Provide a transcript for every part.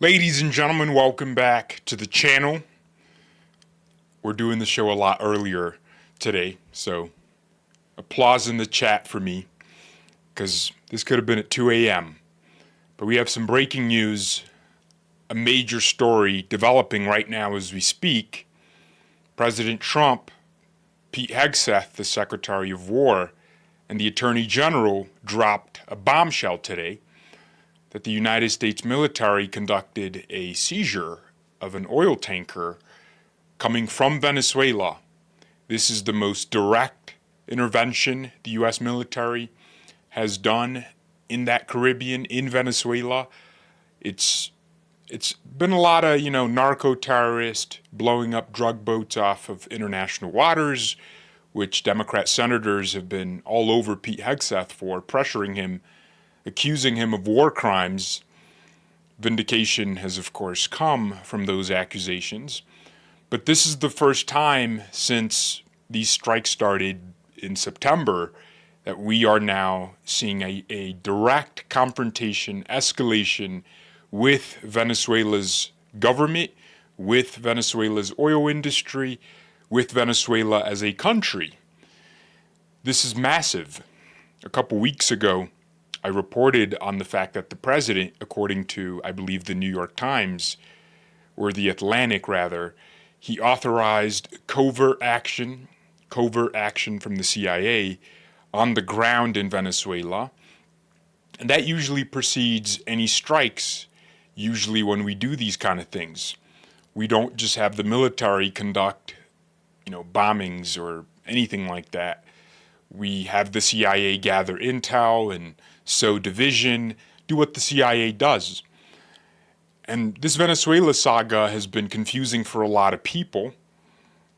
Ladies and gentlemen, welcome back to the channel. We're doing the show a lot earlier today, so applause in the chat for me, because this could have been at 2 a.m. But we have some breaking news, a major story developing right now as we speak. President Trump, Pete Hegseth, the Secretary of War, and the Attorney General dropped a bombshell today that the United States military conducted a seizure of an oil tanker coming from Venezuela. This is the most direct intervention the U.S. military has done in that Caribbean, in Venezuela. It's been a lot of, narco-terrorists blowing up drug boats off of international waters, which Democrat senators have been all over Pete Hegseth for, pressuring him, accusing him of war crimes. Vindication has, of course, come from those accusations. But this is the first time since these strikes started in September that we are now seeing a direct confrontation, escalation with Venezuela's government, with Venezuela's oil industry, with Venezuela as a country. This is massive. A couple weeks ago, I reported on the fact that the president, according to, I believe, the New York Times, or the Atlantic rather, he authorized covert action from the CIA on the ground in Venezuela. And that usually precedes any strikes, usually when we do these kind of things. We don't just have the military conduct, bombings or anything like that. We have the CIA gather intel and sow division, do what the CIA does. And this Venezuela saga has been confusing for a lot of people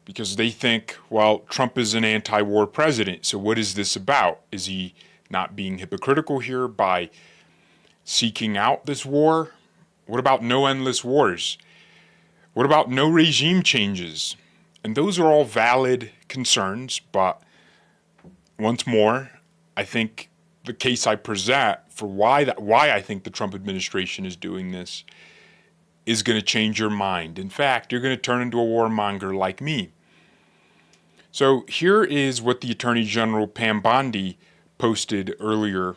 because they think, well, Trump is an anti-war president, so what is this about? Is he not being hypocritical here by seeking out this war? What about no endless wars? What about no regime changes? And those are all valid concerns, but once more, I think the case I present for why I think the Trump administration is doing this is going to change your mind. In fact, you're going to turn into a warmonger like me. So here is what the Attorney General Pam Bondi posted earlier.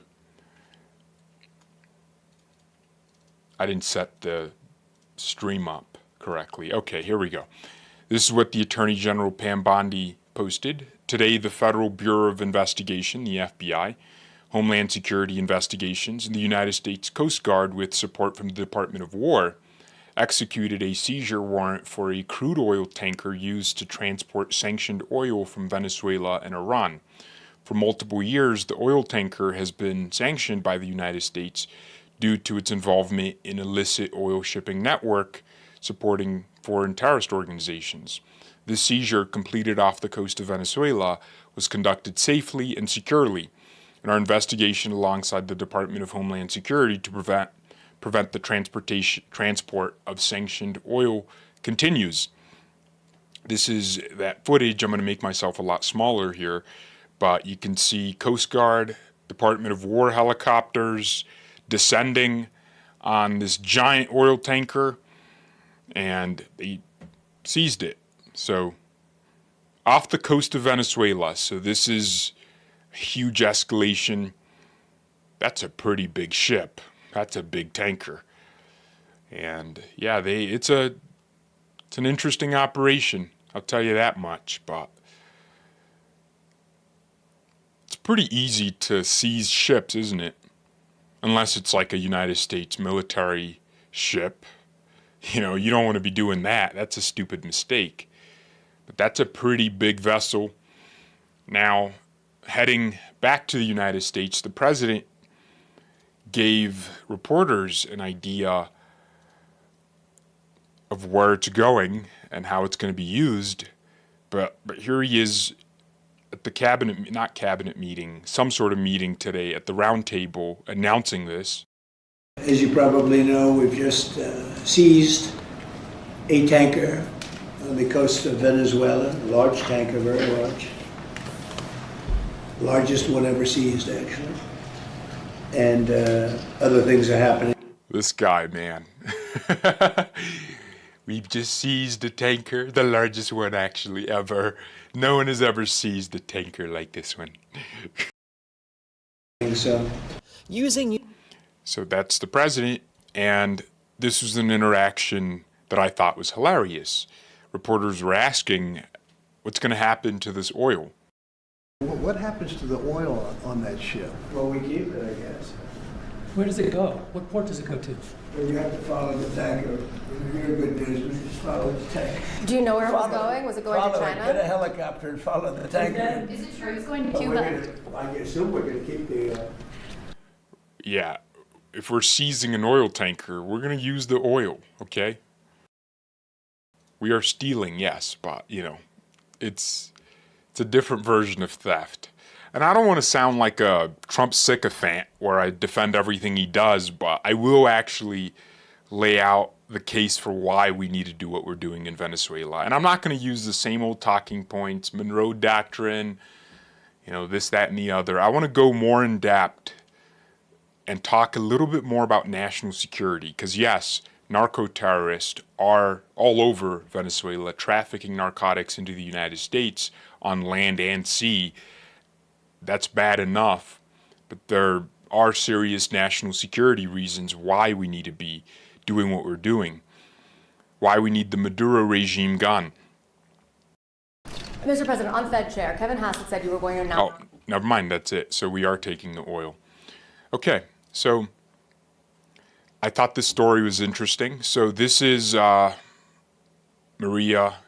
I didn't set the stream up correctly. Okay, here we go. This is what the Attorney General Pam Bondi posted. Today, the Federal Bureau of Investigation, the FBI, Homeland Security Investigations, and the United States Coast Guard, with support from the Department of War, executed a seizure warrant for a crude oil tanker used to transport sanctioned oil from Venezuela and Iran. For multiple years, the oil tanker has been sanctioned by the United States due to its involvement in illicit oil shipping network supporting foreign terrorist organizations. This seizure, completed off the coast of Venezuela, was conducted safely and securely, and our investigation alongside the Department of Homeland Security to prevent the transport of sanctioned oil continues. This is that footage. I'm going to make myself a lot smaller here, but you can see Coast Guard, Department of War helicopters descending on this giant oil tanker, and they seized it. So, off the coast of Venezuela. So this is a huge escalation. That's a pretty big ship. That's a big tanker. And yeah, it's an interesting operation. I'll tell you that much, but it's pretty easy to seize ships, isn't it? Unless it's like a United States military ship. You don't want to be doing that. That's a stupid mistake. But that's a pretty big vessel. Now, heading back to the United States, the president gave reporters an idea of where it's going and how it's going to be used. But here he is at the some sort of meeting today at the round table announcing this. As you probably know, we've just seized a tanker on the coast of Venezuela, a large tanker, very large. Largest one ever seized, actually. And other things are happening. This guy, man. We've just seized a tanker, the largest one actually ever. No one has ever seized a tanker like this one. So, So that's the president, and this was an interaction that I thought was hilarious. Reporters were asking, what's going to happen to this oil? What happens to the oil on that ship? well, we keep it, I guess. Where does it go? What port does it go to? But you have to follow the tanker. You're a good businessman, just follow the tanker. Do you know where it was going? Was it going to China? Get a helicopter and follow the tanker. Is it true it's going to But Cuba? I assume we're gonna keep the, Yeah, if we're seizing an oil tanker, we're going to use the oil, okay? We are stealing, yes, but, it's a different version of theft. And I don't want to sound like a Trump sycophant where I defend everything he does, but I will actually lay out the case for why we need to do what we're doing in Venezuela. And I'm not going to use the same old talking points, Monroe Doctrine, this, that, and the other. I want to go more in depth and talk a little bit more about national security. Because yes, narco-terrorists are all over Venezuela, trafficking narcotics into the United States on land and sea. That's bad enough, but there are serious national security reasons why we need to be doing what we're doing, why we need the Maduro regime gone. Mr. President, on Fed Chair, Kevin Hassett said you were going to announce. Oh, never mind, that's it. So we are taking the oil. Okay, so I thought this story was interesting. So this is Maria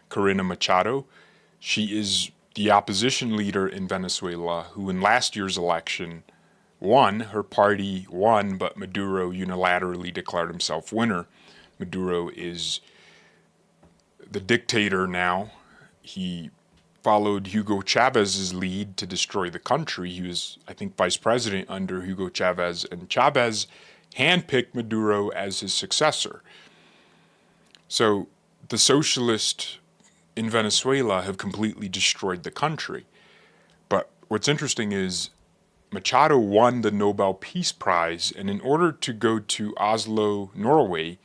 Corina Machado. She is the opposition leader in Venezuela who in last year's election won. Her party won, but Maduro unilaterally declared himself winner. Maduro is the dictator now. He followed Hugo Chavez's lead to destroy the country. He was, I think, vice president under Hugo Chavez, and Chavez handpicked Maduro as his successor. So the socialists in Venezuela have completely destroyed the country. But what's interesting is Machado won the Nobel Peace Prize, and in order to go to Oslo, Norway,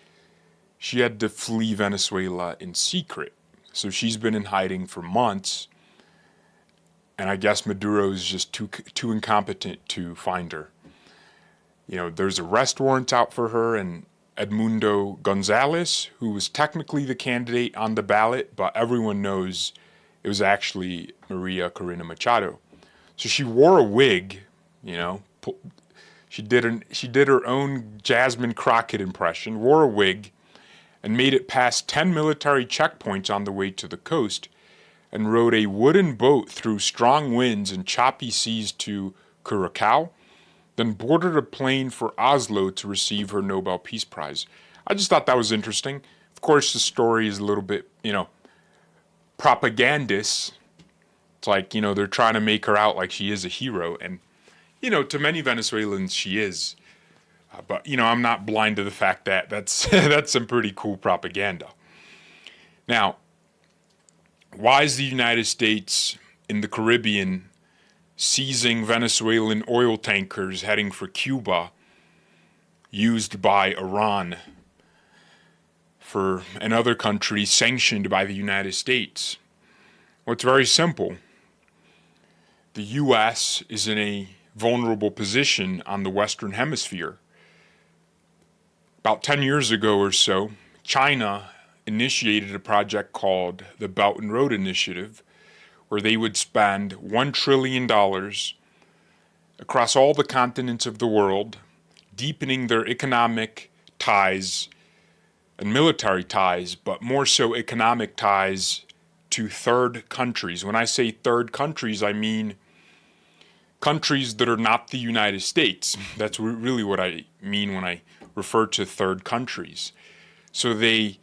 she had to flee Venezuela in secret. So she's been in hiding for months, and I guess Maduro is just too incompetent to find her. There's arrest warrants out for her, and Edmundo Gonzalez, who was technically the candidate on the ballot, but everyone knows it was actually Maria Corina Machado. So she wore a wig, she did her own Jasmine Crockett impression, wore a wig, and made it past 10 military checkpoints on the way to the coast, and rode a wooden boat through strong winds and choppy seas to Curacao, then boarded a plane for Oslo to receive her Nobel Peace Prize. I just thought that was interesting. Of course, the story is a little bit, propagandist. It's like, they're trying to make her out like she is a hero. And, to many Venezuelans, she is. But, I'm not blind to the fact that that's, that's some pretty cool propaganda. Now, why is the United States in the Caribbean seizing Venezuelan oil tankers heading for Cuba used by Iran for another country sanctioned by the United States? Well, it's very simple. The U.S. is in a vulnerable position on the Western Hemisphere. About 10 years ago or so, China initiated a project called the Belt and Road Initiative, where they would spend $1 trillion across all the continents of the world, deepening their economic ties and military ties, but more so economic ties to third countries. When I say third countries, I mean countries that are not the United States. That's really what I mean when I refer to third countries. So they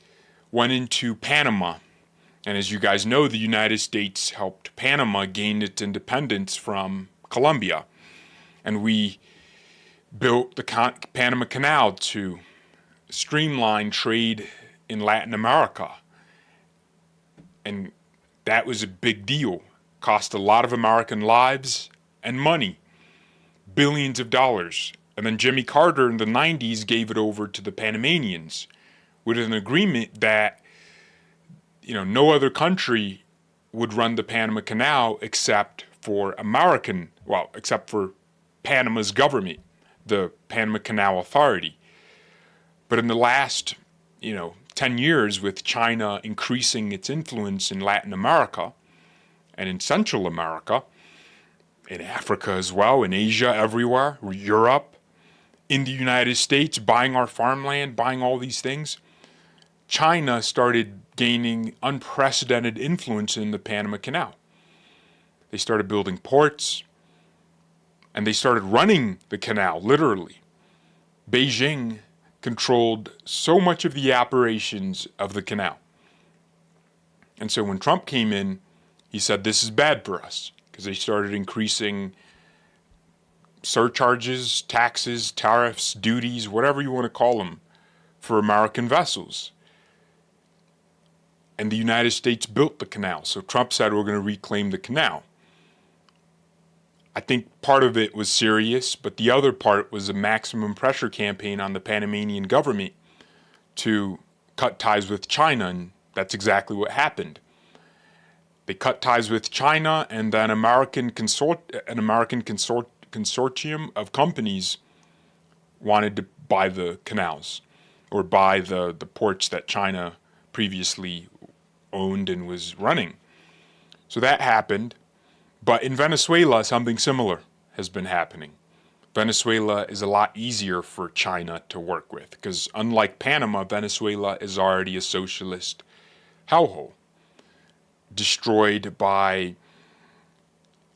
went into Panama. And as you guys know, the United States helped Panama gain its independence from Colombia. And we built the Panama Canal to streamline trade in Latin America. And that was a big deal. Cost a lot of American lives and money, billions of dollars. And then Jimmy Carter in the 90s gave it over to the Panamanians, with an agreement that, no other country would run the Panama Canal except for except for Panama's government, the Panama Canal Authority. But in the last, 10 years, with China increasing its influence in Latin America and in Central America, in Africa as well, in Asia, everywhere, Europe, in the United States, buying our farmland, buying all these things, China started gaining unprecedented influence in the Panama Canal. They started building ports, and they started running the canal, literally. Beijing controlled so much of the operations of the canal. And so when Trump came in, he said, this is bad for us, because they started increasing surcharges, taxes, tariffs, duties, whatever you want to call them, for American vessels. And the United States built the canal. So Trump said, we're going to reclaim the canal. I think part of it was serious, but the other part was a maximum pressure campaign on the Panamanian government to cut ties with China, and that's exactly what happened. They cut ties with China, and then an American consortium of companies wanted to buy the canals, or buy the ports that China previously owned and was running. So that happened. But in Venezuela, something similar has been happening. Venezuela is a lot easier for China to work with, because unlike Panama, Venezuela is already a socialist hellhole, destroyed by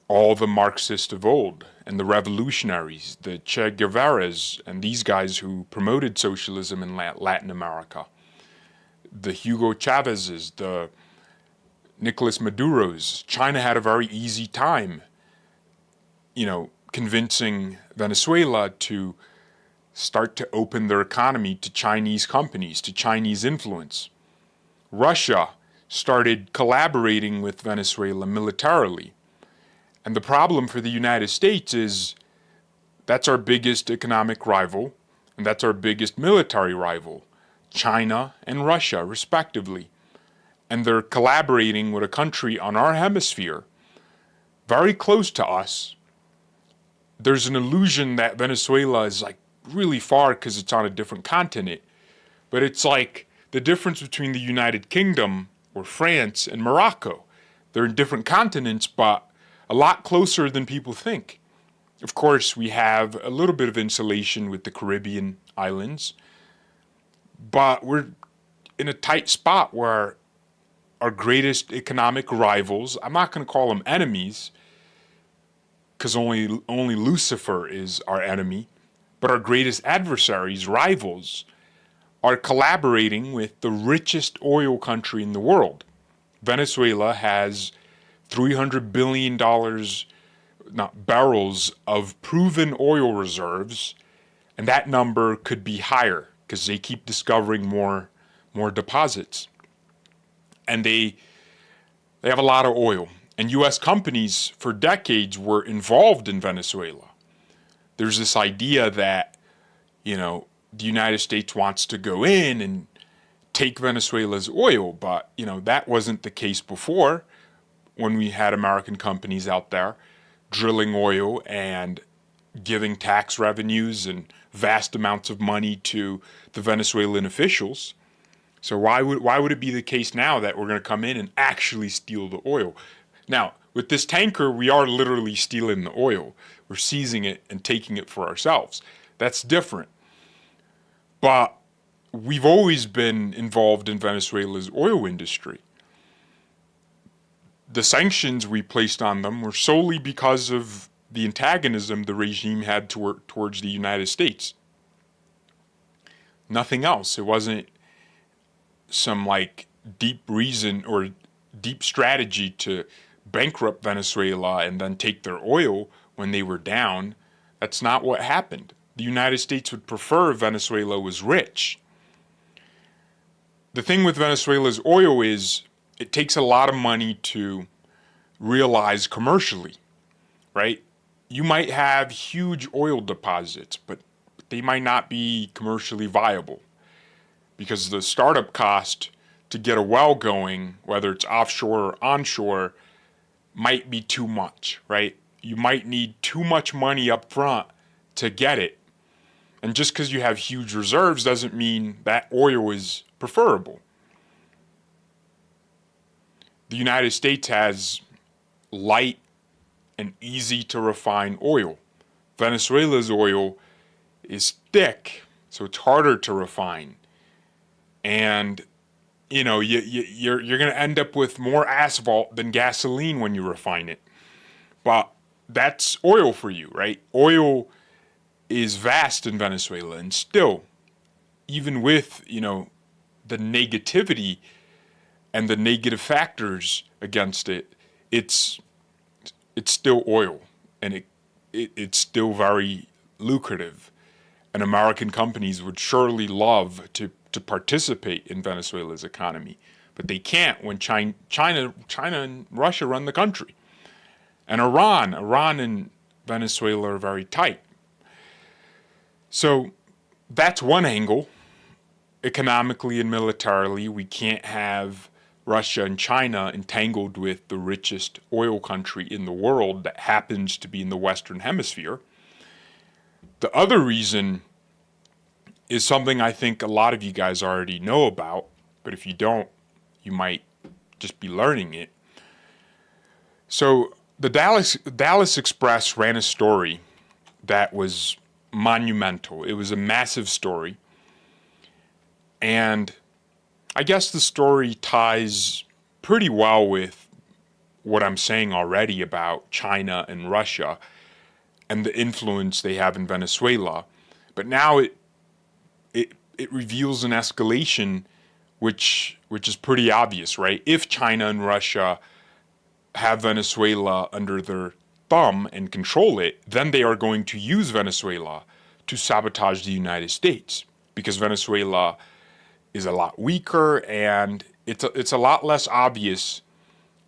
all the Marxists of old and the revolutionaries, the Che Guevaras, and these guys who promoted socialism in Latin America, the Hugo Chavez's, the Nicolas Maduro's. China had a very easy time, convincing Venezuela to start to open their economy to Chinese companies, to Chinese influence. Russia started collaborating with Venezuela militarily. And the problem for the United States is that's our biggest economic rival, and that's our biggest military rival, China and Russia, respectively. And they're collaborating with a country on our hemisphere, very close to us. There's an illusion that Venezuela is like really far because it's on a different continent. But it's like the difference between the United Kingdom or France and Morocco. They're in different continents, but a lot closer than people think. Of course, we have a little bit of insulation with the Caribbean islands, but we're in a tight spot where our greatest economic rivals, I'm not going to call them enemies, because only Lucifer is our enemy, but our greatest adversaries, rivals, are collaborating with the richest oil country in the world. Venezuela has $300 billion barrels of proven oil reserves, and that number could be higher because they keep discovering more deposits. And they have a lot of oil. And U.S. companies for decades were involved in Venezuela. There's this idea that, the United States wants to go in and take Venezuela's oil, but, that wasn't the case before when we had American companies out there drilling oil and giving tax revenues and vast amounts of money to the Venezuelan officials. So why would it be the case now that we're going to come in and actually steal the oil? Now, with this tanker, we are literally stealing the oil. We're seizing it and taking it for ourselves. That's different. But we've always been involved in Venezuela's oil industry. The sanctions we placed on them were solely because of the antagonism the regime had towards the United States. Nothing else. It wasn't some deep reason or deep strategy to bankrupt Venezuela and then take their oil when they were down. That's not what happened. The United States would prefer Venezuela was rich. The thing with Venezuela's oil is it takes a lot of money to realize commercially, right? You might have huge oil deposits, but they might not be commercially viable. because the startup cost to get a well going, whether it's offshore or onshore, might be too much, right? You might need too much money up front to get it. And just because you have huge reserves doesn't mean that oil is preferable. The United States has light and easy to refine oil. Venezuela's oil is thick, so it's harder to refine. And you're going to end up with more asphalt than gasoline when you refine it. But that's oil for you, right? Oil is vast in Venezuela, and still, even with, the negativity and the negative factors against it, it's still oil, and it's still very lucrative. And American companies would surely love to participate in Venezuela's economy, but they can't when China and Russia run the country. And Iran and Venezuela are very tight. So that's one angle. Economically and militarily, we can't have Russia and China entangled with the richest oil country in the world that happens to be in the Western Hemisphere. The other reason is something I think a lot of you guys already know about, but if you don't, you might just be learning it. So the Dallas Express ran a story that was monumental. It was a massive story. And I guess the story ties pretty well with what I'm saying already about China and Russia and the influence they have in Venezuela. But now it reveals an escalation which is pretty obvious, right? If China and Russia have Venezuela under their thumb and control it, then they are going to use Venezuela to sabotage the United States, because Venezuela is a lot weaker and it's a lot less obvious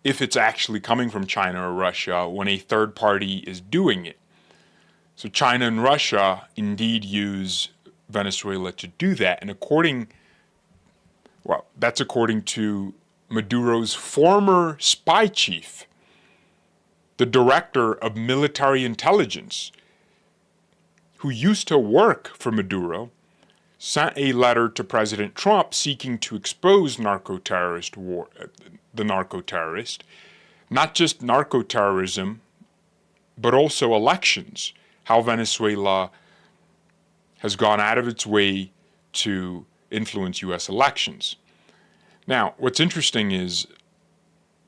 if it's actually coming from China or Russia when a third party is doing it. So China and Russia indeed use Venezuela to do that, and that's according to Maduro's former spy chief, the director of military intelligence, who used to work for Maduro, sent a letter to President Trump seeking to expose the narco-terrorist, not just narco-terrorism, but also elections, how Venezuela has gone out of its way to influence U.S. elections. Now, what's interesting is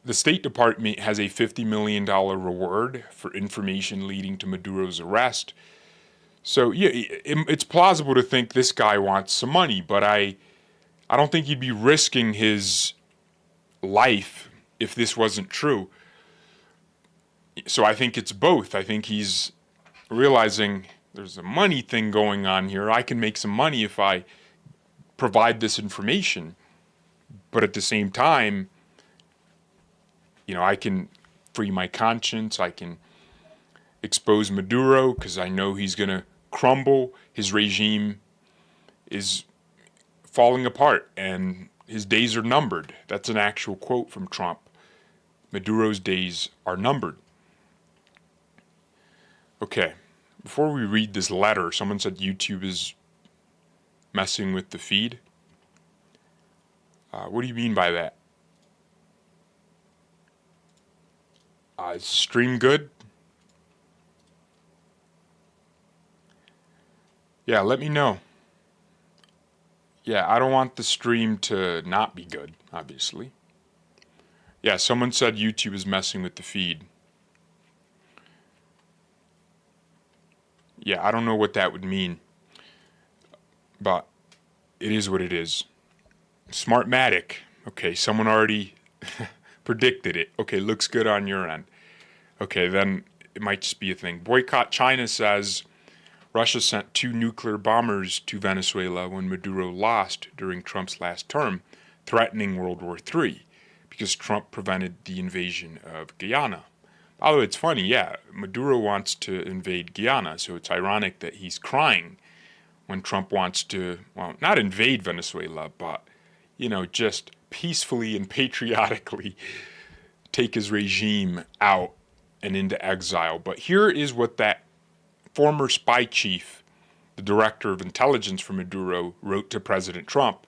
the State Department has a $50 million reward for information leading to Maduro's arrest. So, yeah, it's plausible to think this guy wants some money, but I don't think he'd be risking his life if this wasn't true. So I think it's both. I think he's realizing there's a money thing going on here. I can make some money if I provide this information. But at the same time, I can free my conscience. I can expose Maduro because I know he's going to crumble. His regime is falling apart and his days are numbered. That's an actual quote from Trump. Maduro's days are numbered. Okay, before we read this letter, someone said YouTube is messing with the feed. What do you mean by that? Is the stream good? Yeah, let me know. Yeah, I don't want the stream to not be good, obviously. Yeah, someone said YouTube is messing with the feed. Yeah, I don't know what that would mean, but it is what it is. Smartmatic. Okay, someone already predicted it. Okay, looks good on your end. Okay, then it might just be a thing. Boycott China says Russia sent 2 nuclear bombers to Venezuela when Maduro lost during Trump's last term, threatening World War III, because Trump prevented the invasion of Guyana. Although it's funny, yeah, Maduro wants to invade Guyana, so it's ironic that he's crying when Trump wants to, well, not invade Venezuela, but, just peacefully and patriotically take his regime out and into exile. But here is what that former spy chief, the director of intelligence for Maduro, wrote to President Trump.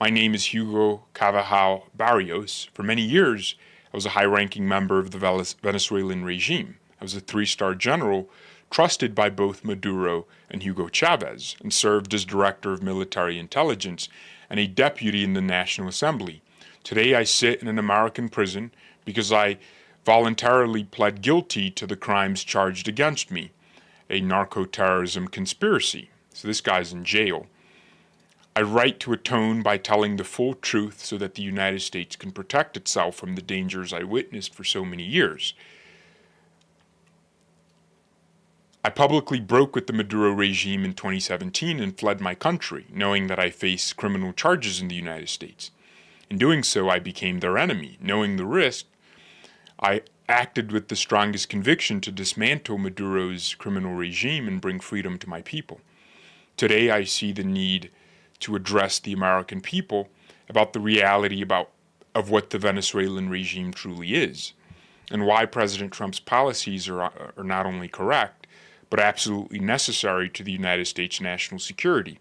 My name is Hugo Carvajal Barrios. For many years, I was a high-ranking member of the Venezuelan regime. I was a 3-star general trusted by both Maduro and Hugo Chavez, and served as director of military intelligence and a deputy in the National Assembly. Today I sit in an American prison because I voluntarily pled guilty to the crimes charged against me, a narco-terrorism conspiracy. So this guy's in jail. I write to atone by telling the full truth so that the United States can protect itself from the dangers I witnessed for so many years. I publicly broke with the Maduro regime in 2017 and fled my country, knowing that I face criminal charges in the United States. In doing so, I became their enemy. Knowing the risk, I acted with the strongest conviction to dismantle Maduro's criminal regime and bring freedom to my people. Today, I see the need to address the American people about the reality of what the Venezuelan regime truly is, and why President Trump's policies are not only correct, but absolutely necessary to the United States national security.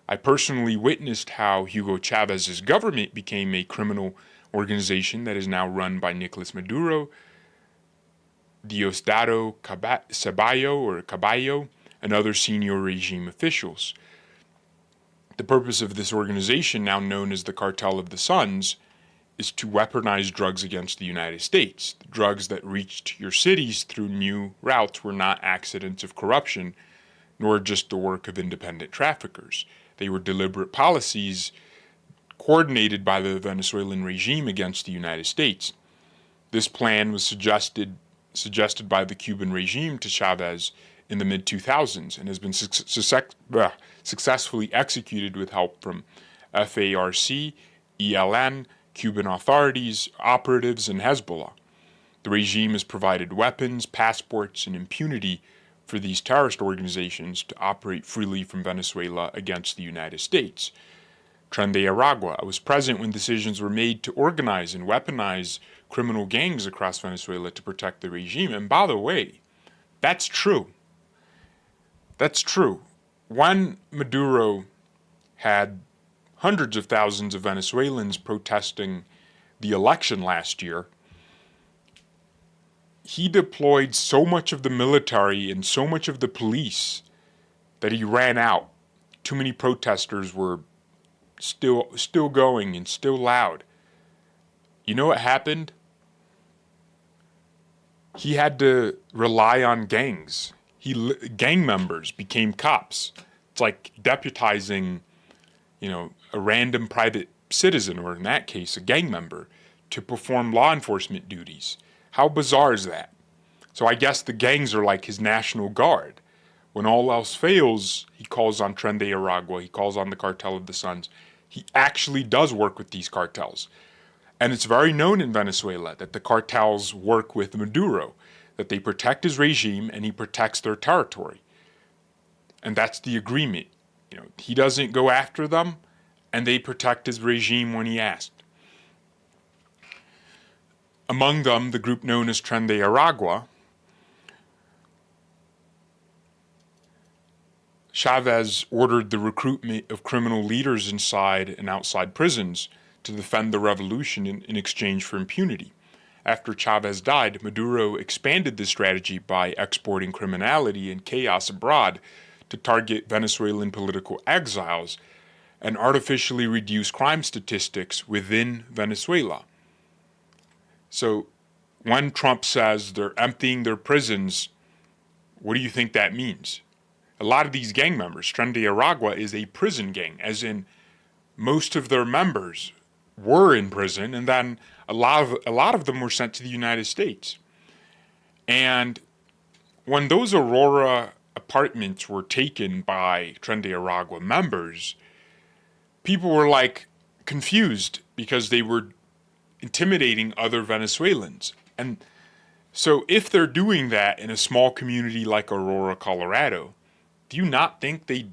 I personally witnessed how Hugo Chavez's government became a criminal organization that is now run by Nicolas Maduro, Diosdado Caballo, and other senior regime officials. The purpose of this organization, now known as the Cartel of the Suns, is to weaponize drugs against the United States. The drugs that reached your cities through new routes were not accidents of corruption, nor just the work of independent traffickers. They were deliberate policies coordinated by the Venezuelan regime against the United States. This plan was suggested by the Cuban regime to Chavez in the mid-2000s and has been successfully executed with help from FARC, ELN, Cuban authorities, operatives, and Hezbollah. The regime has provided weapons, passports, and impunity for these terrorist organizations to operate freely from Venezuela against the United States. Tren de Aragua. I was present when decisions were made to organize and weaponize criminal gangs across Venezuela to protect the regime. And by the way, that's true. That's true. When Maduro had hundreds of thousands of Venezuelans protesting the election last year, he deployed so much of the military and so much of the police that he ran out. Too many protesters were still going and still loud. You know what happened? He had to rely on gangs. Gang members became cops. It's like deputizing, a random private citizen, or in that case, a gang member, to perform law enforcement duties. How bizarre is that? So I guess the gangs are like his National Guard. When all else fails, he calls on Tren de Aragua, he calls on the Cartel of the Suns. He actually does work with these cartels. And it's very known in Venezuela that the cartels work with Maduro, that they protect his regime and he protects their territory. And that's the agreement. He doesn't go after them, and they protect his regime when he asked. Among them, the group known as Tren de Aragua. Chavez ordered the recruitment of criminal leaders inside and outside prisons to defend the revolution in exchange for impunity. After Chavez died, Maduro expanded this strategy by exporting criminality and chaos abroad to target Venezuelan political exiles and artificially reduce crime statistics within Venezuela. So when Trump says they're emptying their prisons, what do you think that means? A lot of these gang members, Tren de Aragua is a prison gang, as in most of their members were in prison, and then a lot of them were sent to the United States. And when those Aurora apartments were taken by Tren de Aragua members, people were confused because they were intimidating other Venezuelans. And so if they're doing that in a small community like Aurora, Colorado, do you not think they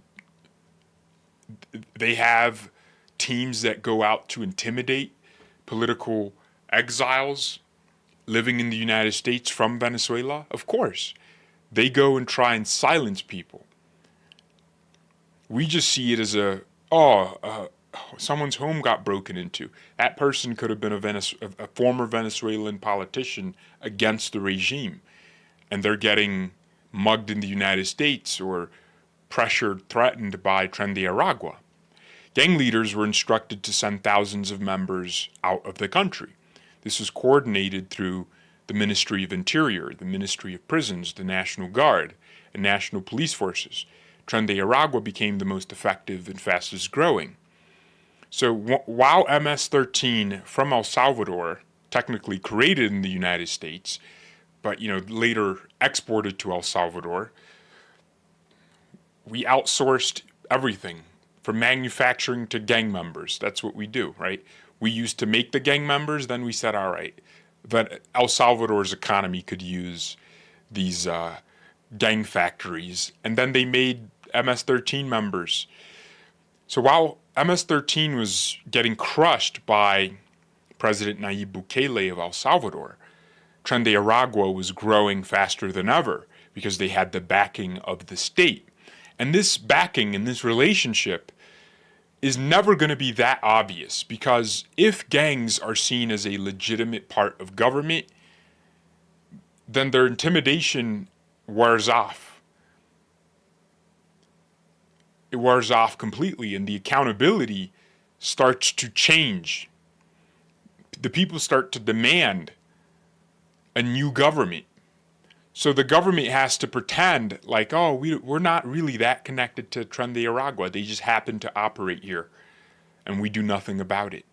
they have teams that go out to intimidate political exiles living in the United States from Venezuela? Of course. They go and try and silence people. We just see it as someone's home got broken into. That person could have been a former Venezuelan politician against the regime, and they're getting mugged in the United States or pressured, threatened by Tren de Aragua. Gang leaders were instructed to send thousands of members out of the country. This was coordinated through the Ministry of Interior, the Ministry of Prisons, the National Guard, and National Police Forces. Tren de Aragua became the most effective and fastest growing. So while MS-13 from El Salvador, technically created in the United States, but later exported to El Salvador, we outsourced everything from manufacturing to gang members. That's what we do, right? We used to make the gang members, then we said, all right, but El Salvador's economy could use these gang factories, and then they made MS-13 members. So while MS-13 was getting crushed by President Nayib Bukele of El Salvador, Tren de Aragua was growing faster than ever because they had the backing of the state. And this backing and this relationship is never going to be that obvious, because if gangs are seen as a legitimate part of government, then their intimidation wears off. It wears off completely, and the accountability starts to change. The people start to demand a new government. So the government has to pretend like, oh, we're not really that connected to Tren de Aragua. They just happen to operate here, and we do nothing about it.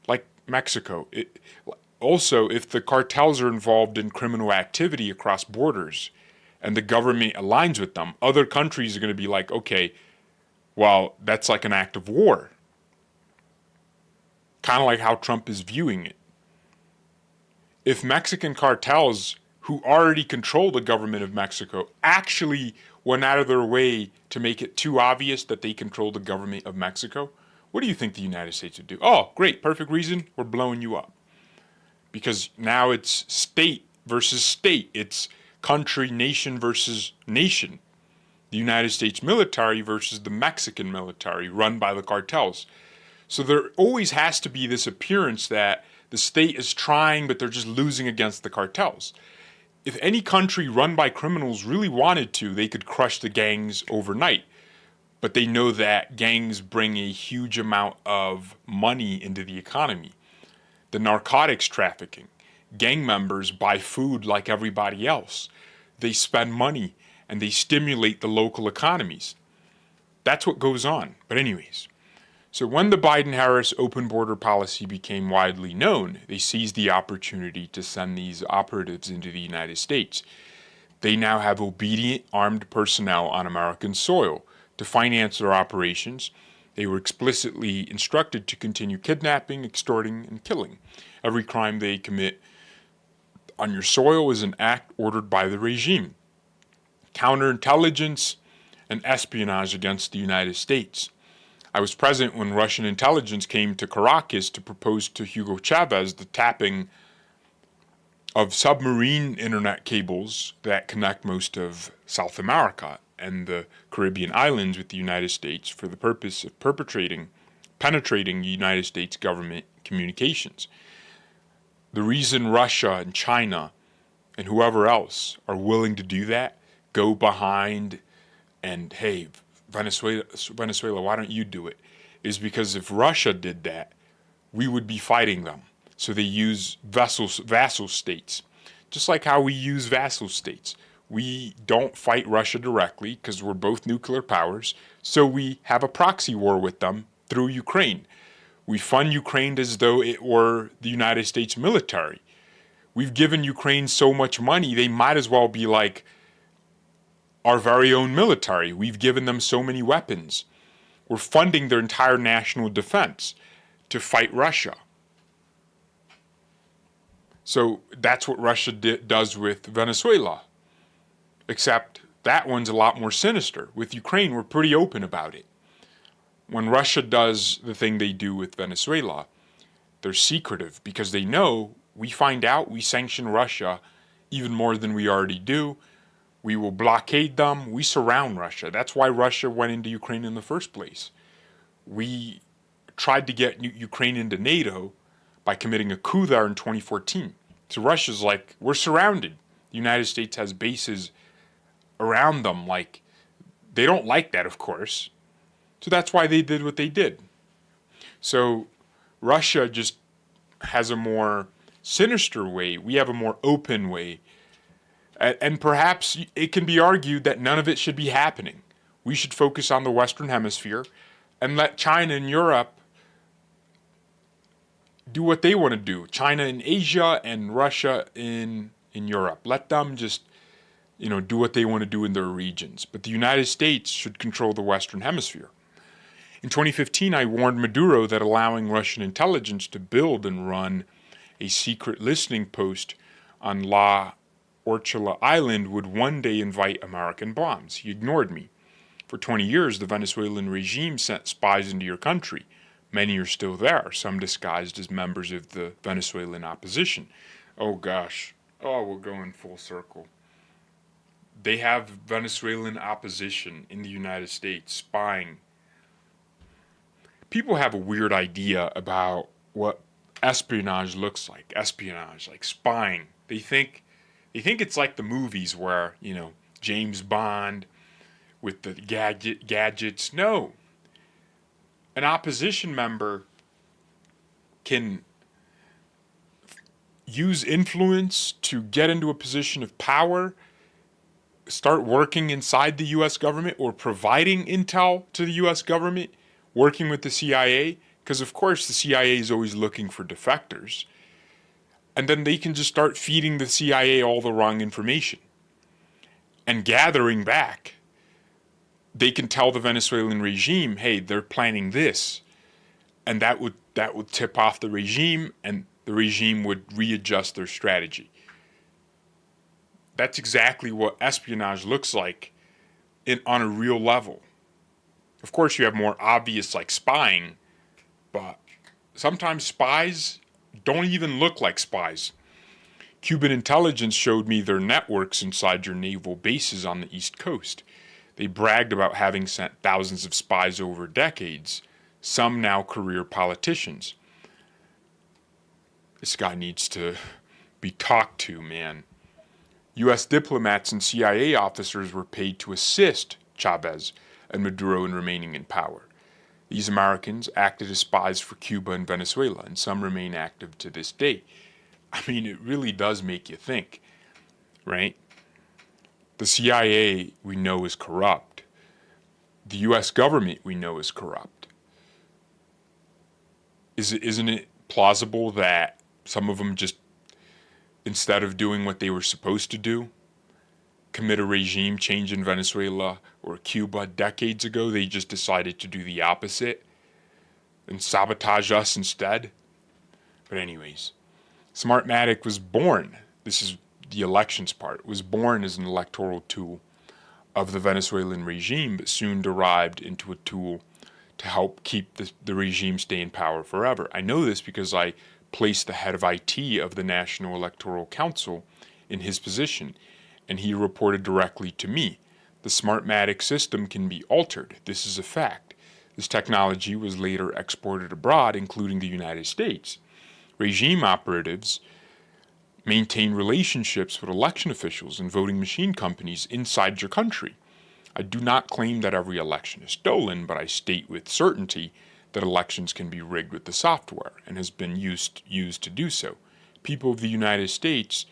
Like Mexico. Also, if the cartels are involved in criminal activity across borders and the government aligns with them, other countries are going to be like, okay, well, that's like an act of war. Kind of like how Trump is viewing it. If Mexican cartels, who already control the government of Mexico, actually went out of their way to make it too obvious that they control the government of Mexico, what do you think the United States would do? Oh, great, perfect reason, we're blowing you up. Because now it's state versus state. It's country, nation versus nation. The United States military versus the Mexican military run by the cartels. So there always has to be this appearance that the state is trying, but they're just losing against the cartels. If any country run by criminals really wanted to, they could crush the gangs overnight. But they know that gangs bring a huge amount of money into the economy. The narcotics trafficking. Gang members buy food like everybody else. They spend money and they stimulate the local economies. That's what goes on. But anyways, so when the Biden-Harris open border policy became widely known, they seized the opportunity to send these operatives into the United States. They now have obedient armed personnel on American soil to finance their operations. They were explicitly instructed to continue kidnapping, extorting, and killing. Every crime they commit on your soil is an act ordered by the regime. Counterintelligence and espionage against the United States. I was present when Russian intelligence came to Caracas to propose to Hugo Chavez the tapping of submarine internet cables that connect most of South America and the Caribbean islands with the United States for the purpose of penetrating United States government communications. The reason Russia and China and whoever else are willing to do that, go behind and, hey, Venezuela, why don't you do it? Is because if Russia did that, we would be fighting them. So they use vassal states, just like how we use vassal states. We don't fight Russia directly because we're both nuclear powers, so we have a proxy war with them through Ukraine. We fund Ukraine as though it were the United States military. We've given Ukraine so much money, they might as well be like our very own military. We've given them so many weapons. We're funding their entire national defense to fight Russia. So that's what Russia does with Venezuela. Except that one's a lot more sinister. With Ukraine, we're pretty open about it. When Russia does the thing they do with Venezuela, they're secretive because they know we find out, we sanction Russia even more than we already do. We will blockade them. We surround Russia. That's why Russia went into Ukraine in the first place. We tried to get Ukraine into NATO by committing a coup there in 2014. So Russia's like, we're surrounded. The United States has bases around them. Like, they don't like that, of course. So that's why they did what they did. So Russia just has a more sinister way. We have a more open way. And perhaps it can be argued that none of it should be happening. We should focus on the Western Hemisphere and let China and Europe do what they want to do. China in Asia and Russia in Europe. Let them just, do what they want to do in their regions. But the United States should control the Western Hemisphere. In 2015, I warned Maduro that allowing Russian intelligence to build and run a secret listening post on La Orchila Island would one day invite American bombs. He ignored me. For 20 years, the Venezuelan regime sent spies into your country. Many are still there, some disguised as members of the Venezuelan opposition. Oh gosh. Oh, we're going full circle. They have Venezuelan opposition in the United States spying. People have a weird idea about what espionage looks like. Espionage, like spying. They think it's like the movies where, James Bond with the gadgets. No. An opposition member can use influence to get into a position of power, start working inside the U.S. government or providing intel to the U.S. government, working with the CIA, because of course the CIA is always looking for defectors. And then they can just start feeding the CIA all the wrong information and gathering back. They can tell the Venezuelan regime, hey, they're planning this. And that would tip off the regime, and the regime would readjust their strategy. That's exactly what espionage looks like on a real level. Of course, you have more obvious like spying, but sometimes spies don't even look like spies. Cuban intelligence showed me their networks inside your naval bases on the East Coast. They bragged about having sent thousands of spies over decades, some now career politicians. This guy needs to be talked to, man. U.S. diplomats and CIA officers were paid to assist Chavez and Maduro in remaining in power. These Americans acted as spies for Cuba and Venezuela, and some remain active to this day. I mean, it really does make you think, right? The CIA, we know, is corrupt. The U.S. government, we know, is corrupt. Isn't it plausible that some of them just, instead of doing what they were supposed to do, commit a regime change in Venezuela or Cuba decades ago, they just decided to do the opposite and sabotage us instead? But anyways, Smartmatic was born, this is the elections part, was born as an electoral tool of the Venezuelan regime, but soon derived into a tool to help keep the regime stay in power forever. I know this because I placed the head of IT of the National Electoral Council in his position, and he reported directly to me. The Smartmatic system can be altered. This is a fact. This technology was later exported abroad, including the United States. Regime operatives maintain relationships with election officials and voting machine companies inside your country. I do not claim that every election is stolen, but I state with certainty that elections can be rigged with the software and has been used to do so. People of the United States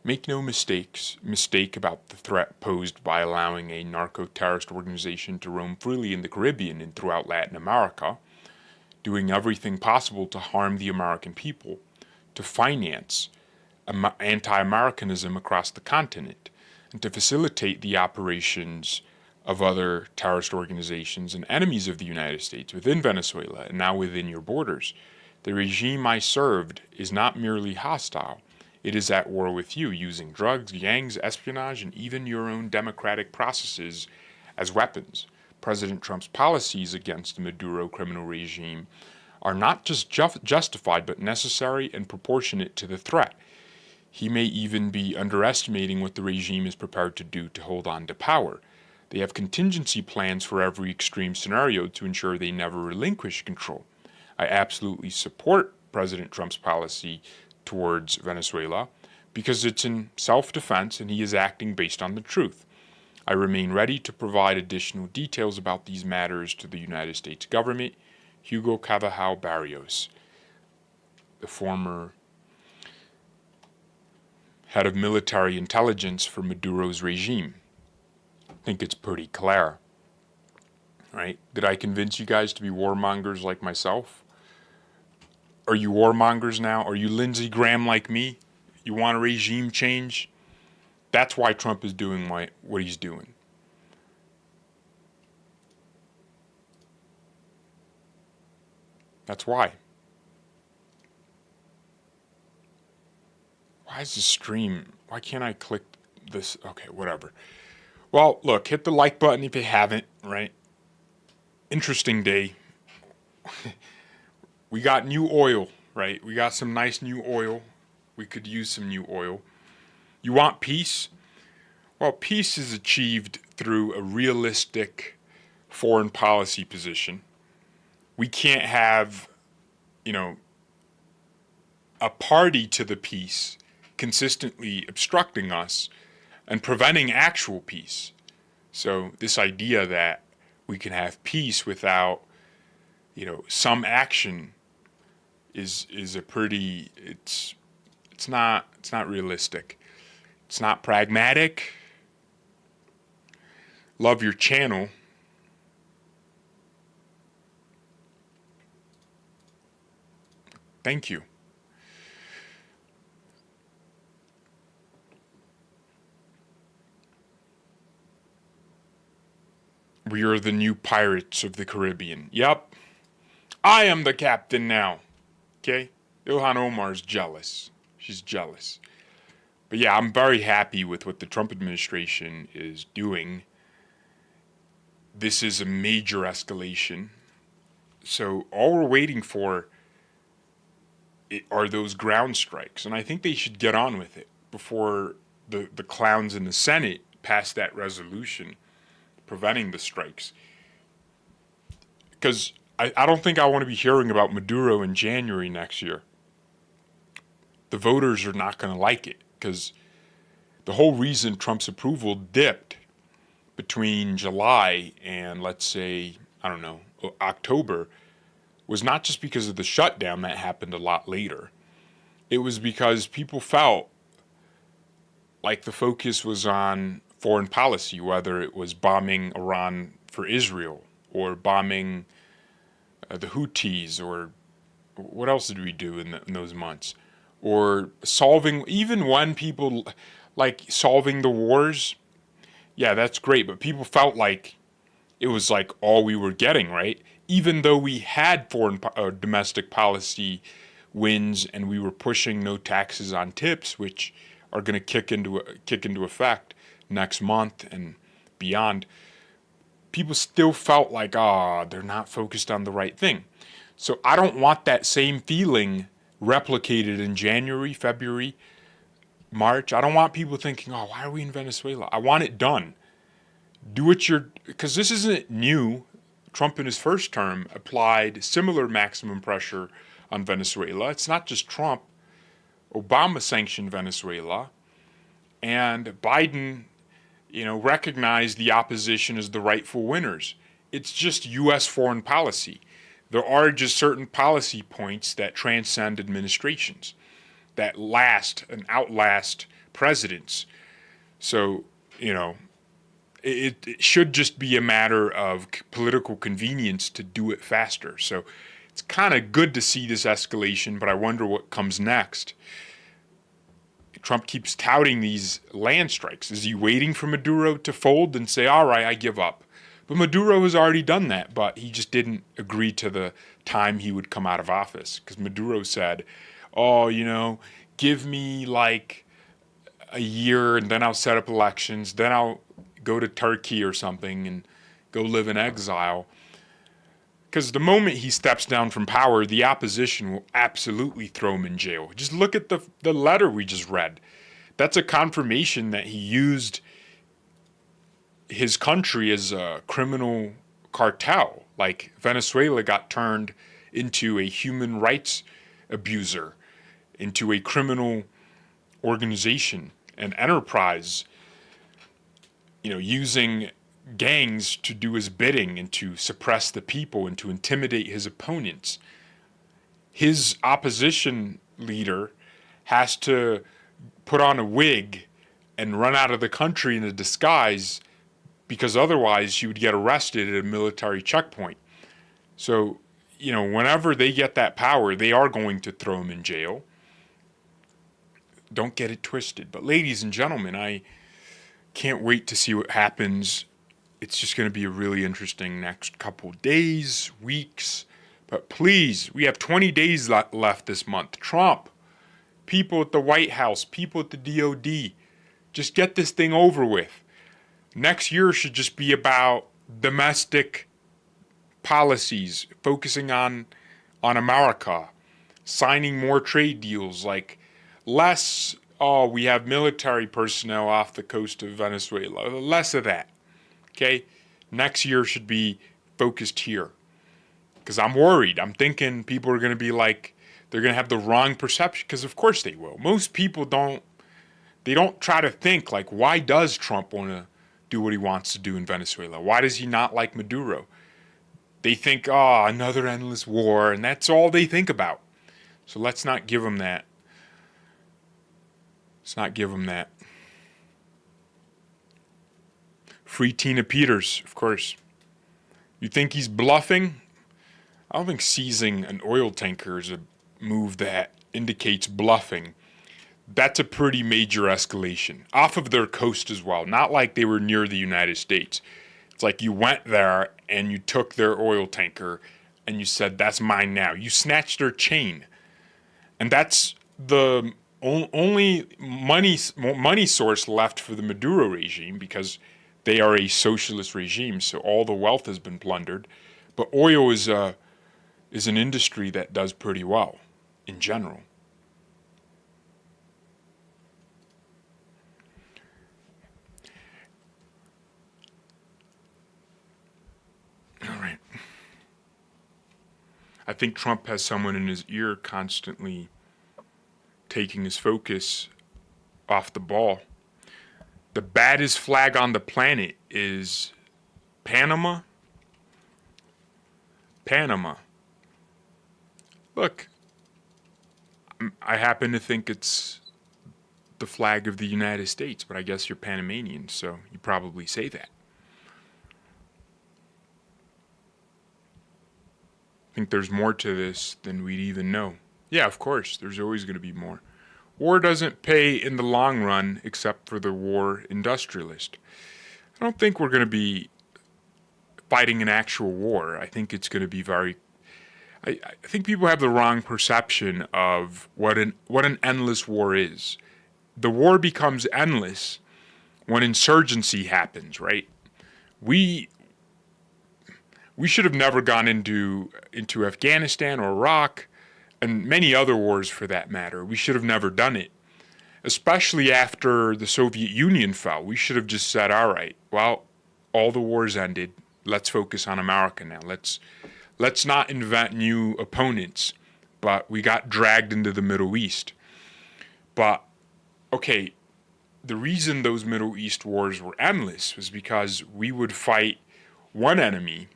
make no mistake about the threat posed by allowing a narco-terrorist organization to roam freely in the Caribbean and throughout Latin America, doing everything possible to harm the American people, to finance anti-Americanism across the continent, and to facilitate the operations of other terrorist organizations and enemies of the United States within Venezuela and now within your borders. The regime I served is not merely hostile, It is at war with you, using drugs, gangs, espionage, and even your own democratic processes as weapons. President Trump's policies against the Maduro criminal regime are not just justified but necessary and proportionate to the threat. He may even be underestimating what the regime is prepared to do to hold on to power. They have contingency plans for every extreme scenario to ensure they never relinquish control. I absolutely support President Trump's policy towards Venezuela because it's in self-defense and he is acting based on the truth. I remain ready to provide additional details about these matters to the United States government. Hugo Carvajal Barrios, the former head of military intelligence for Maduro's regime. I think it's pretty clear, right? Did I convince you guys to be warmongers like myself? Are you warmongers now? Are you Lindsey Graham like me? You want a regime change? That's why Trump is doing what he's doing. That's why. Why is the stream? Why can't I click this? Okay, whatever. Well, look, hit the like button if you haven't, right? Interesting day. We got new oil, right? We got some nice new oil. We could use some new oil. You want peace? Well, peace is achieved through a realistic foreign policy position. We can't have, a party to the peace consistently obstructing us and preventing actual peace. So this idea that we can have peace without, some action is a pretty, it's not realistic. It's not pragmatic. Love your channel. Thank you. We are the new pirates of the Caribbean. Yep. I am the captain now. Okay? Ilhan Omar's jealous. She's jealous. But yeah, I'm very happy with what the Trump administration is doing. This is a major escalation. So all we're waiting for are those ground strikes. And I think they should get on with it before the clowns in the Senate pass that resolution preventing the strikes. Because I don't think I want to be hearing about Maduro in January next year. The voters are not going to like it because the whole reason Trump's approval dipped between July and, let's say, October was not just because of the shutdown that happened a lot later. It was because people felt like the focus was on foreign policy, whether it was bombing Iran for Israel or bombing the Houthis, or what else did we do in those months? Or solving, even when people, like solving the wars, yeah, that's great, but people felt like it was like all we were getting, right? Even though we had foreign domestic policy wins and we were pushing no taxes on tips, which are going to kick into effect next month and beyond, people still felt like, they're not focused on the right thing. So I don't want that same feeling replicated in January, February, March. I don't want people thinking, why are we in Venezuela? I want it done. Because this isn't new. Trump in his first term applied similar maximum pressure on Venezuela. It's not just Trump. Obama sanctioned Venezuela. And Biden, recognized the opposition as the rightful winners. It's just U.S. foreign policy. There are just certain policy points that transcend administrations, that last and outlast presidents. So, it should just be a matter of political convenience to do it faster. So it's kind of good to see this escalation, but I wonder what comes next. Trump keeps touting these land strikes. Is he waiting for Maduro to fold and say, all right, I give up? But Maduro has already done that, but he just didn't agree to the time he would come out of office. Because Maduro said, give me like a year and then I'll set up elections, then I'll go to Turkey or something and go live in exile. Because the moment he steps down from power, the opposition will absolutely throw him in jail. Just look at the letter we just read. That's a confirmation that he used his country as a criminal cartel. Like Venezuela got turned into a human rights abuser, into a criminal organization, an enterprise, using gangs to do his bidding and to suppress the people and to intimidate his opponents. His opposition leader has to put on a wig and run out of the country in a disguise because otherwise she would get arrested at a military checkpoint. So, whenever they get that power, they are going to throw him in jail. Don't get it twisted. But ladies and gentlemen, I can't wait to see what happens. It's just going to be a really interesting next couple days, weeks. But please, we have 20 days left this month. Trump, people at the White House, people at the DOD, just get this thing over with. Next year should just be about domestic policies, focusing on America, signing more trade deals, like less, we have military personnel off the coast of Venezuela, less of that. Okay, next year should be focused here. Because I'm worried. I'm thinking people are going to be like, they're going to have the wrong perception. Because of course they will. Most people don't try to think like, why does Trump want to do what he wants to do in Venezuela? Why does he not like Maduro? They think, another endless war. And that's all they think about. So let's not give them that. Let's not give them that. Free Tina Peters, of course. You think he's bluffing? I don't think seizing an oil tanker is a move that indicates bluffing. That's a pretty major escalation. Off of their coast as well. Not like they were near the United States. It's like you went there and you took their oil tanker and you said, that's mine now. You snatched their chain. And that's the only money source left for the Maduro regime, because they are a socialist regime, so all the wealth has been plundered. But oil is an industry that does pretty well in general. All right. I think Trump has someone in his ear constantly taking his focus off the ball. The baddest flag on the planet is Panama. Panama. Look, I happen to think it's the flag of the United States, but I guess you're Panamanian, so you probably say that. I think there's more to this than we'd even know. Yeah, of course, there's always going to be more. War doesn't pay in the long run, except for the war industrialist. I don't think we're going to be fighting an actual war. I think it's going to be I think people have the wrong perception of what an endless war is. The war becomes endless when insurgency happens, right? We should have never gone into Afghanistan or Iraq, and many other wars for that matter. We should have never done it. Especially after the Soviet Union fell. We should have just said, all right, well, all the wars ended. Let's focus on America now. Let's not invent new opponents. But we got dragged into the Middle East. But, okay, the reason those Middle East wars were endless was because we would fight one enemy,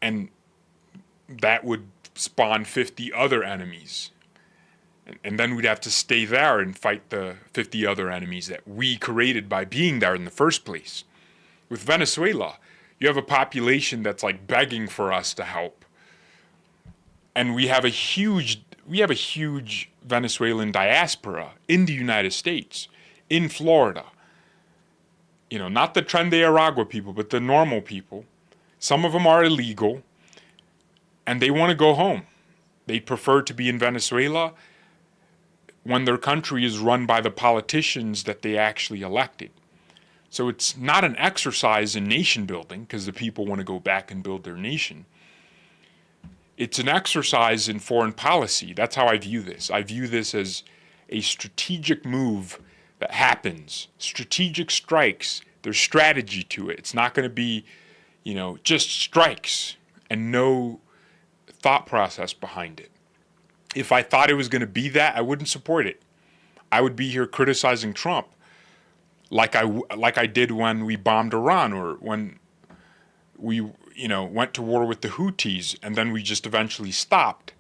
and that would spawn 50 other enemies. And then we'd have to stay there and fight the 50 other enemies that we created by being there in the first place. With Venezuela, you have a population that's like begging for us to help. And we have a huge Venezuelan diaspora in the United States, in Florida. Not the Tren de Aragua people, but the normal people. Some of them are illegal, and they want to go home. They prefer to be in Venezuela. when their country is run by the politicians that they actually elected. So it's not an exercise in nation building because the people want to go back and build their nation. It's an exercise in foreign policy. That's how I view this. I view this as a strategic move that happens. Strategic strikes. There's strategy to it. It's not going to be, just strikes and no thought process behind it. If I thought it was going to be that, I wouldn't support it. I would be here criticizing Trump like I did when we bombed Iran, or when we went to war with the Houthis and then we just eventually stopped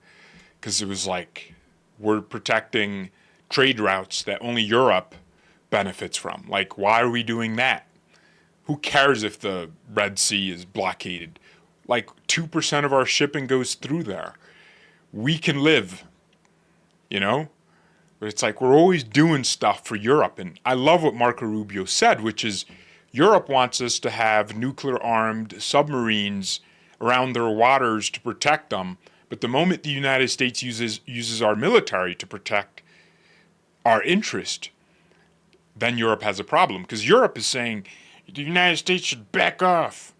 because it was like we're protecting trade routes that only Europe benefits from. Like, why are we doing that? Who cares if the Red Sea is blockaded? Like 2% of our shipping goes through there. We can live, But it's like we're always doing stuff for Europe. And I love what Marco Rubio said, which is Europe wants us to have nuclear-armed submarines around their waters to protect them. But the moment the United States uses our military to protect our interest, then Europe has a problem. Because Europe is saying the United States should back off.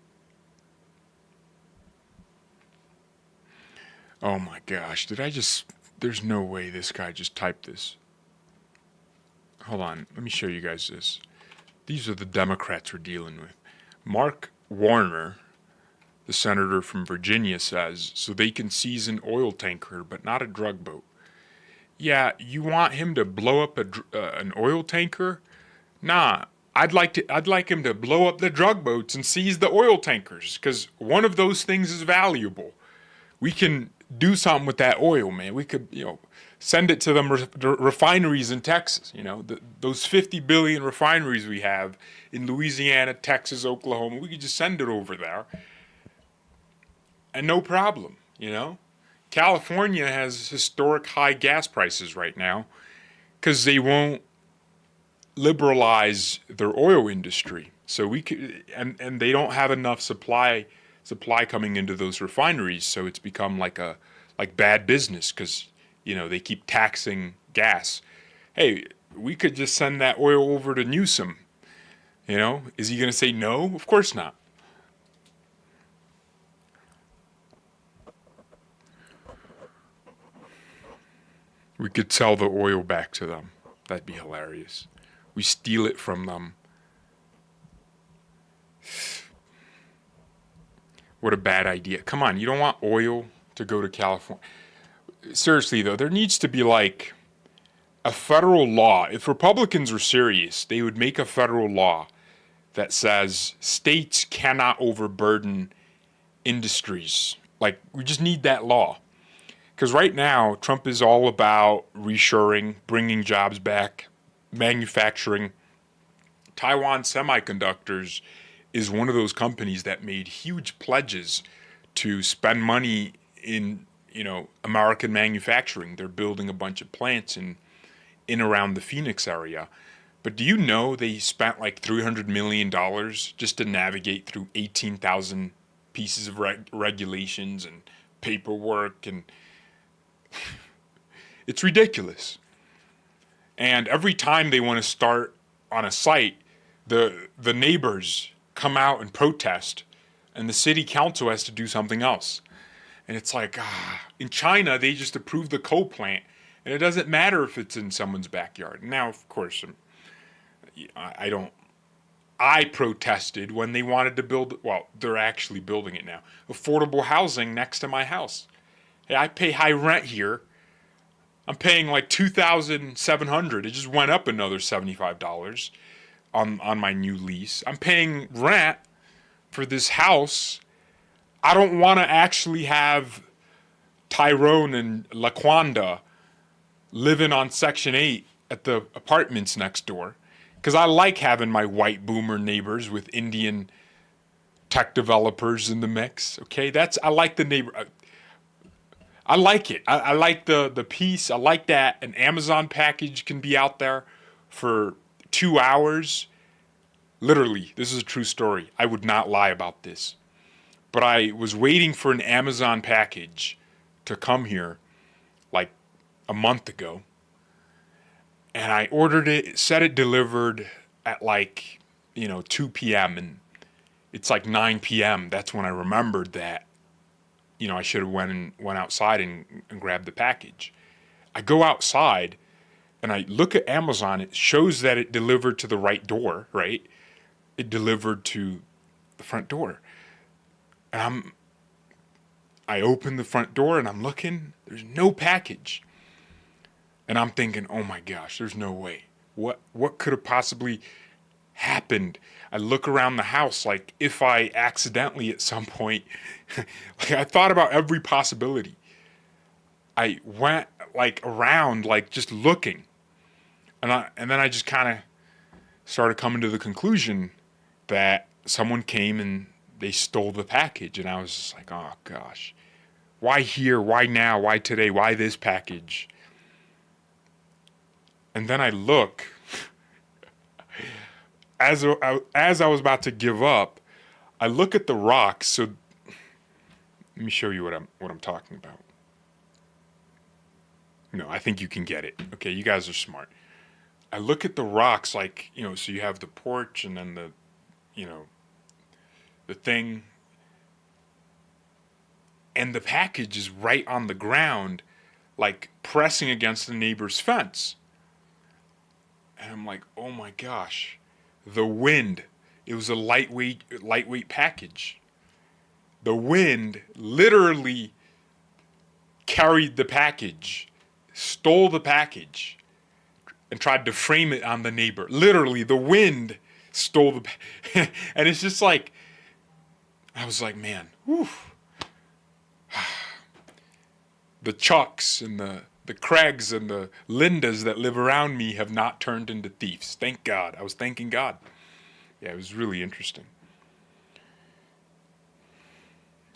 Oh my gosh, there's no way this guy just typed this. Hold on, let me show you guys this. These are the Democrats we're dealing with. Mark Warner, the senator from Virginia, says, so they can seize an oil tanker, but not a drug boat. Yeah, you want him to blow up an oil tanker? Nah, I'd like him to blow up the drug boats and seize the oil tankers, because one of those things is valuable. We can do something with that oil, man. We could, send it to them refineries in Texas. Those 50 billion refineries we have in Louisiana, Texas, Oklahoma. We could just send it over there, and no problem. California has historic high gas prices right now because they won't liberalize their oil industry. So we could, and they don't have enough supply coming into those refineries, so it's become like bad business because they keep taxing gas. Hey, we could just send that oil over to Newsom. Is he going to say no? Of course not. We could sell the oil back to them. That'd be hilarious. We steal it from them. What a bad idea. Come on, you don't want oil to go to California. Seriously, though, there needs to be like a federal law. If Republicans were serious, they would make a federal law that says states cannot overburden industries. Like, we just need that law. Because right now, Trump is all about reshoring, bringing jobs back, manufacturing. Taiwan Semiconductors is one of those companies that made huge pledges to spend money in, American manufacturing. They're building a bunch of plants in around the Phoenix area. But do you know they spent like $300 million just to navigate through 18,000 pieces of regulations and paperwork, and it's ridiculous. And every time they want to start on a site, the neighbors come out and protest, and the city council has to do something else. And it's like, in China, they just approved the coal plant, and it doesn't matter if it's in someone's backyard. Now, of course, I protested when they wanted to build, well, they're actually building it now, affordable housing next to my house. Hey, I pay high rent here. I'm paying like $2,700. It just went up another $75 on my new lease. I'm paying rent for this house. I don't want to actually have Tyrone and LaQuanda living on Section 8 at the apartments next door, because I like having my white boomer neighbors with Indian tech developers in the mix. Okay, I like the neighbor. I like it. I like the peace. I like that an Amazon package can be out there for 2 hours. Literally, this is a true story. I would not lie about this. But I was waiting for an Amazon package to come here like a month ago. And I ordered it, said it delivered at like, 2 p.m. and it's like 9 p.m. That's when I remembered that, I should have went outside and grabbed the package. I go outside and I look at Amazon. It shows that it delivered to the right door, right? It delivered to the front door. And I open the front door and I'm looking, there's no package. And I'm thinking, oh my gosh, there's no way. What could have possibly happened? I look around the house, like if I accidentally at some point, like I thought about every possibility. I went like around, like just looking. And then I just kind of started coming to the conclusion that someone came and they stole the package. And I was just like, oh gosh, why here? Why now? Why today? Why this package? And then I look, as I was about to give up, I look at the rocks. So let me show you what I'm talking about. No, I think you can get it. Okay, you guys are smart. I look at the rocks like, so you have the porch and then the thing. And the package is right on the ground, like pressing against the neighbor's fence. And I'm like, oh my gosh, the wind. It was a lightweight package. The wind literally carried the package, stole the package, and tried to frame it on the neighbor. Literally, the wind stole the and it's just like, I was like, man, whew. The Chucks and the Craigs and the Lindas that live around me have not turned into thieves. Thank God. I was thanking God. Yeah, it was really interesting.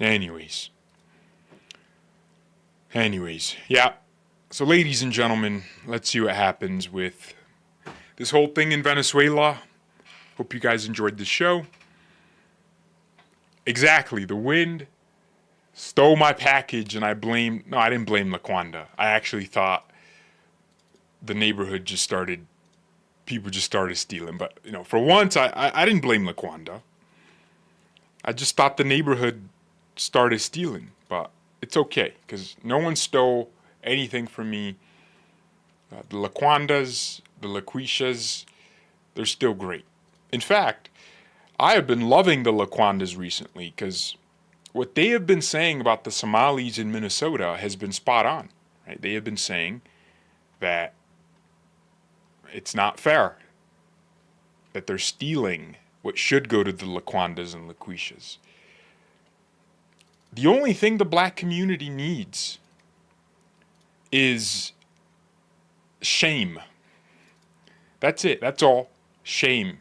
Anyways, yeah. So ladies and gentlemen, let's see what happens with this whole thing in Venezuela. Hope you guys enjoyed the show. Exactly, the wind stole my package and I didn't blame Laquanda. I actually thought the neighborhood people just started stealing. But, for once, I didn't blame Laquanda. I just thought the neighborhood started stealing. But it's okay, because no one stole anything from me. The Laquandas, the Laquishas, they're still great. In fact, I have been loving the Laquandas recently, because what they have been saying about the Somalis in Minnesota has been spot on. Right? They have been saying that it's not fair, that they're stealing what should go to the Laquandas and Laquishas. The only thing the black community needs is shame. That's it. That's all. Shame.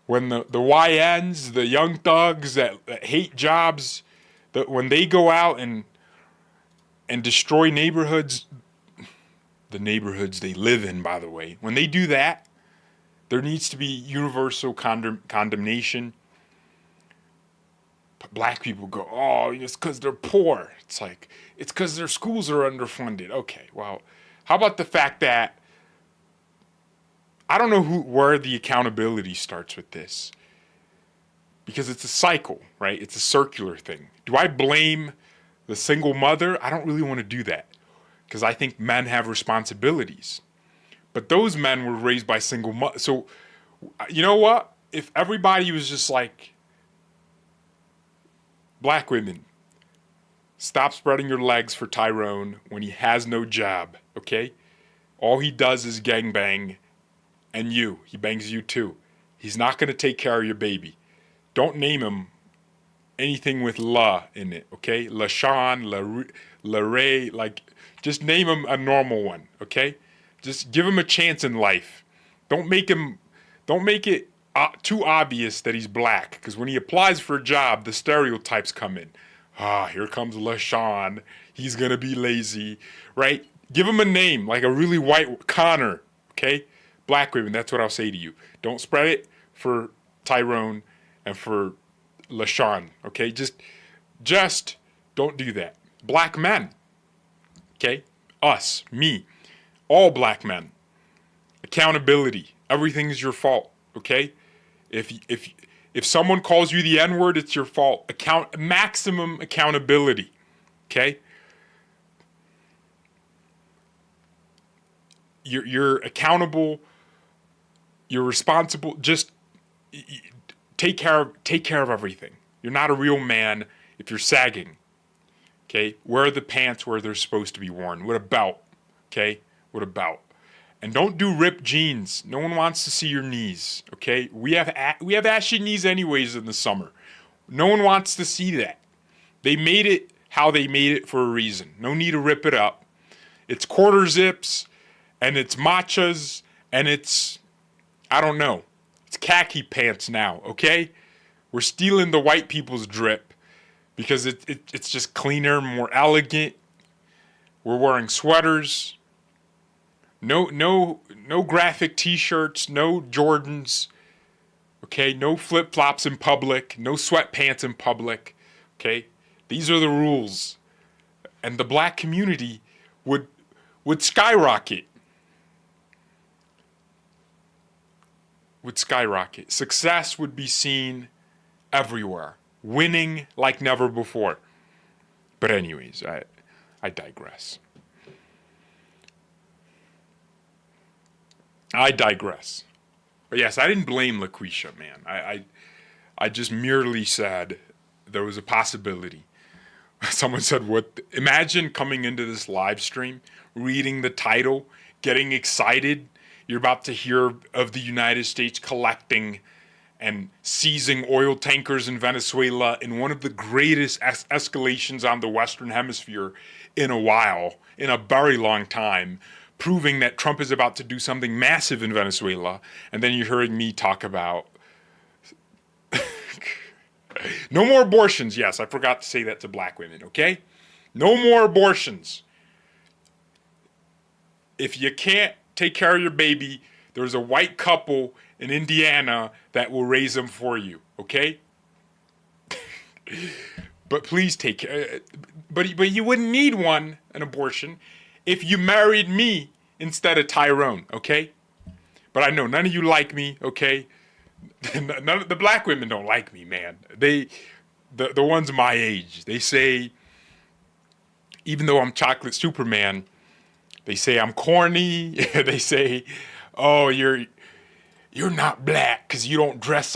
When the YNs, the young thugs that hate jobs, when they go out and destroy neighborhoods, the neighborhoods they live in, by the way, when they do that, there needs to be universal condemnation. But black people go, oh, it's because they're poor. It's like, it's because their schools are underfunded. Okay, well, how about the fact that I don't know where the accountability starts with this, because it's a cycle, right? It's a circular thing. Do I blame the single mother? I don't really want to do that, because I think men have responsibilities. But those men were raised by single mothers. So, you know what? If everybody was just like, black women, stop spreading your legs for Tyrone when he has no job, okay? All he does is gangbang. And he bangs you too. He's not going to take care of your baby. Don't name him anything with La in it, okay? LaShawn, La Ray, like, just name him a normal one, okay? Just give him a chance in life. Don't make it too obvious that he's black, because when he applies for a job, the stereotypes come in. Here comes LaShawn. He's going to be lazy, right? Give him a name, like a really white Connor, okay? Black women, that's what I'll say to you. Don't spread it for Tyrone and for LaShawn, okay? Just don't do that. Black men, okay? Us, me, all black men. accountability. Everything is your fault, okay? If someone calls you the N-word, it's your fault. Maximum accountability, okay? You're accountable. You're responsible. Just take care of everything. You're not a real man if you're sagging. Okay? Wear the pants where they're supposed to be worn. With a belt. Okay? With a belt. And don't do ripped jeans. No one wants to see your knees. Okay? We have ashy knees anyways in the summer. No one wants to see that. They made it how they made it for a reason. No need to rip it up. It's quarter zips, and it's matchas, and it's, I don't know. It's khaki pants now, okay? We're stealing the white people's drip because it's just cleaner, more elegant. We're wearing sweaters. No graphic t-shirts, no Jordans, okay? No flip-flops in public, no sweatpants in public, okay? These are the rules. And the black community would skyrocket. Would skyrocket. Success would be seen everywhere. Winning like never before. But anyways, I digress. But yes, I didn't blame LaQuisha, man. I just merely said there was a possibility. Someone said, "What? Imagine coming into this live stream, reading the title, getting excited. You're about to hear of the United States collecting and seizing oil tankers in Venezuela in one of the greatest escalations on the Western Hemisphere in a while, in a very long time, proving that Trump is about to do something massive in Venezuela." And then you're hearing me talk about no more abortions. Yes, I forgot to say that to black women, okay? No more abortions. If you can't take care of your baby, there's a white couple in Indiana that will raise them for you, okay? But please take care. But you wouldn't need an abortion, if you married me instead of Tyrone, okay? But I know none of you like me, okay? None of the black women don't like me, man. The ones my age, they say, even though I'm chocolate Superman, they say I'm corny. They say, "Oh, you're not black because you don't dress,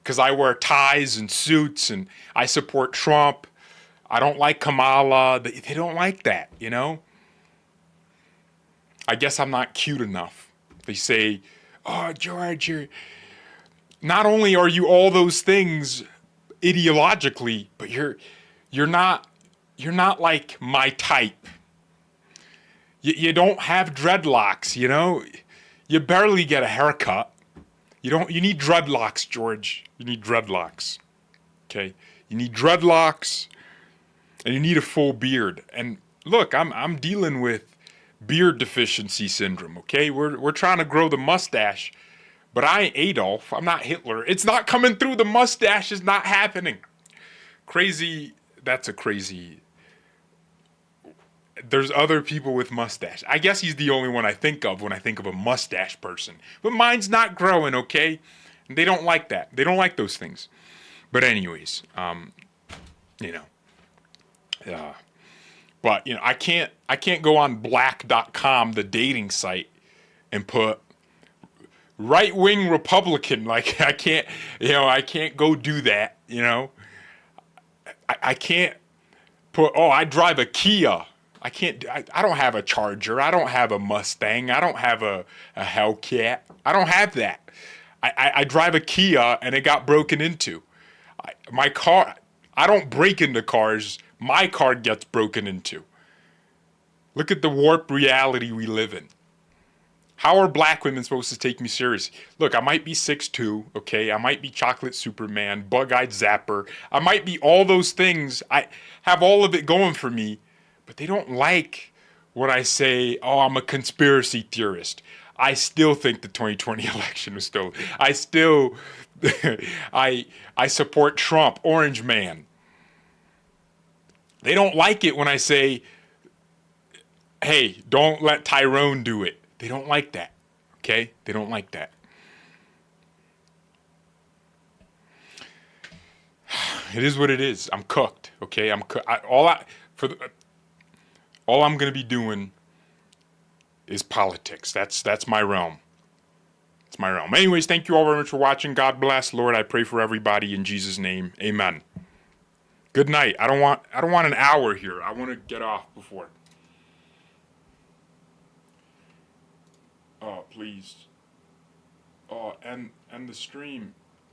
because I wear ties and suits and I support Trump. I don't like Kamala." They don't like that, you know? I guess I'm not cute enough. They say, "Oh, George, not only are you all those things ideologically, but you're not like my type. You don't have dreadlocks, you know? You barely get a haircut. You need dreadlocks, George. You need dreadlocks. Okay? You need dreadlocks and you need a full beard. And look, I'm dealing with beard deficiency syndrome, okay? We're trying to grow the mustache. But I ain't Adolf. I'm not Hitler. It's not coming through. The mustache is not happening. Crazy. That's a crazy. There's other people with mustache. I guess he's the only one I think of when I think of a mustache person. But mine's not growing, okay? And they don't like that. They don't like those things. But anyways, you know. But, you know, I can't go on black.com, the dating site, and put right-wing Republican. Like, I can't go do that, you know. I can't put, "Oh, I drive a Kia." I don't have a Charger. I don't have a Mustang. I don't have a Hellcat. I don't have that. I drive a Kia and it got broken into. My car, I don't break into cars. My car gets broken into. Look at the warped reality we live in. How are black women supposed to take me seriously? Look, I might be 6'2", okay? I might be chocolate Superman, bug-eyed zapper. I might be all those things. I have all of it going for me, but they don't like when I say, "Oh, I'm a conspiracy theorist." I still think the 2020 election was stolen. I still, I support Trump, Orange Man. They don't like it when I say, "Hey, don't let Tyrone do it." They don't like that, Okay? They don't like that. It is what it is. I'm cooked. Okay? All I'm gonna be doing is politics. That's my realm. It's my realm. Anyways, thank you all very much for watching. God bless. Lord, I pray for everybody in Jesus' name. Amen. Good night. I don't want an hour here. I want to get off before. Oh, please. Oh, end the stream.